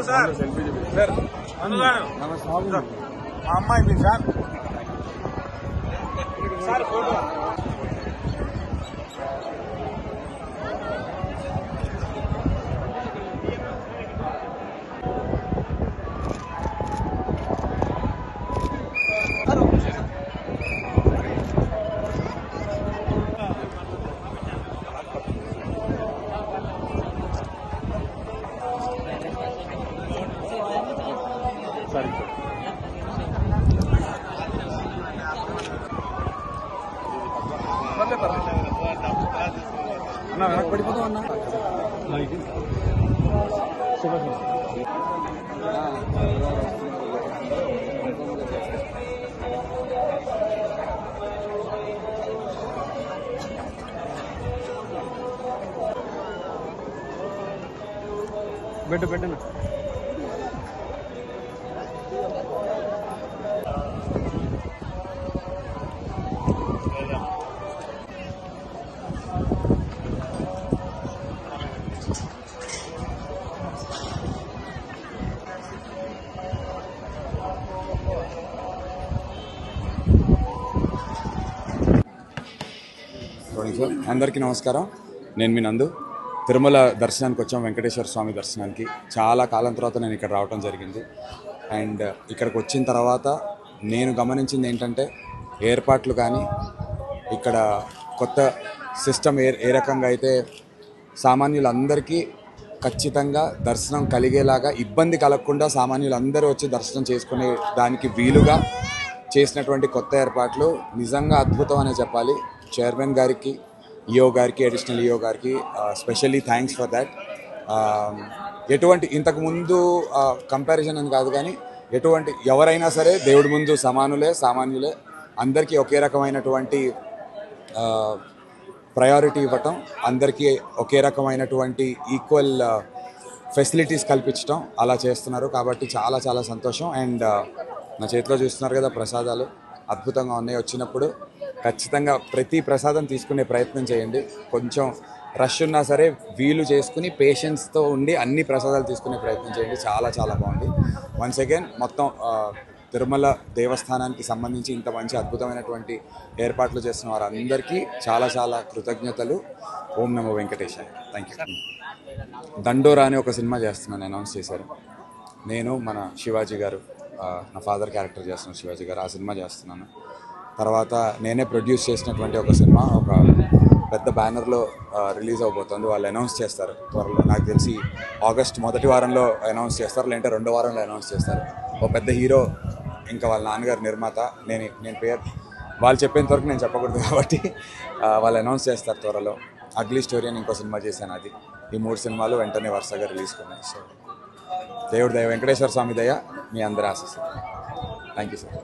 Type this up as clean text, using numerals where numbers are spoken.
Sir sir మా అమ్మాయి మీ fan sir photo sorry అన్న వెనక్కి పడిపోతాం అన్న పెట్టు అందరికీ నమస్కారం. నేను మీ నందు. తిరుమల దర్శనానికి వచ్చాం, వెంకటేశ్వర స్వామి దర్శనానికి. చాలా కాలం తర్వాత నేను ఇక్కడ రావడం జరిగింది. అండ్ ఇక్కడికి వచ్చిన తర్వాత నేను గమనించింది ఏంటంటే ఏర్పాట్లు కానీ ఇక్కడ కొత్త సిస్టమ్ ఏ రకంగా అయితే సామాన్యులందరికీ ఖచ్చితంగా దర్శనం కలిగేలాగా, ఇబ్బంది కలగకుండా సామాన్యులందరూ వచ్చి దర్శనం చేసుకునే దానికి వీలుగా చేసినటువంటి కొత్త ఏర్పాట్లు నిజంగా అద్భుతం అనే చెప్పాలి. చైర్మన్ గారికి, ఈఓ గారికి, అడిషనల్ ఈఓ గారికి స్పెషల్లీ థ్యాంక్స్ ఫర్ దాట్. ఎటువంటి ఇంతకుముందు కంపారిజన్ అని కాదు కానీ ఎవరైనా సరే దేవుడి ముందు సామాన్యులే, అందరికీ ఒకే రకమైనటువంటి ప్రయారిటీ ఇవ్వటం, అందరికీ ఒకే రకమైనటువంటి ఈక్వల్ ఫెసిలిటీస్ కల్పించడం అలా చేస్తున్నారు. కాబట్టి చాలా చాలా సంతోషం. అండ్ నా చేతిలో చూస్తున్నారు కదా ప్రసాదాలు, అద్భుతంగా ఉన్నాయి. వచ్చినప్పుడు ఖచ్చితంగా ప్రతి ప్రసాదం తీసుకునే ప్రయత్నం చేయండి. కొంచెం రష్ ఉన్నా సరే వీలు చేసుకుని పేషెన్స్తో ఉండి అన్ని ప్రసాదాలు తీసుకునే ప్రయత్నం చేయండి. చాలా చాలా బాగుంది. వన్స్ అగైన్ మొత్తం తిరుమల దేవస్థానానికి సంబంధించి ఇంత మంచి అద్భుతమైనటువంటి ఏర్పాట్లు చేస్తున్న వారందరికీ చాలా చాలా కృతజ్ఞతలు. ఓం నమో వెంకటేశాయ. Thank you. దండోరా అనే ఒక సినిమా చేస్తున్నాను, అనౌన్స్ చేశారు. నేను మన శివాజీ గారు, నా ఫాదర్ క్యారెక్టర్ చేస్తున్న శివాజీ గారు, ఆ సినిమా చేస్తున్నాను. తర్వాత నేనే ప్రొడ్యూస్ చేసినటువంటి ఒక సినిమా ఒక పెద్ద బ్యానర్లో రిలీజ్ అవబోతుంది. వాళ్ళు అనౌన్స్ చేస్తారు త్వరలో. నాకు తెలిసి ఆగస్ట్ మొదటి వారంలో అనౌన్స్ చేస్తారు, లేదంటే రెండో వారంలో అనౌన్స్ చేస్తారు. ఒక పెద్ద హీరో, ఇంకా వాళ్ళ నాన్నగారు నిర్మాత. నేను పేరు వాళ్ళు చెప్పేంత వరకు నేను చెప్పకూడదు కాబట్టి వాళ్ళు అనౌన్స్ చేస్తారు త్వరలో. అగ్లీ స్టోరీ అని ఇంకో సినిమా చేశాను. అది ఈ 3 సినిమాలు వెంటనే వరుసగా రిలీజ్ కొన్నాయి. సో దేవుడి దయ, వెంకటేశ్వర స్వామి దయ, మీ అందరి ఆశీస్సులు. Thank you sir.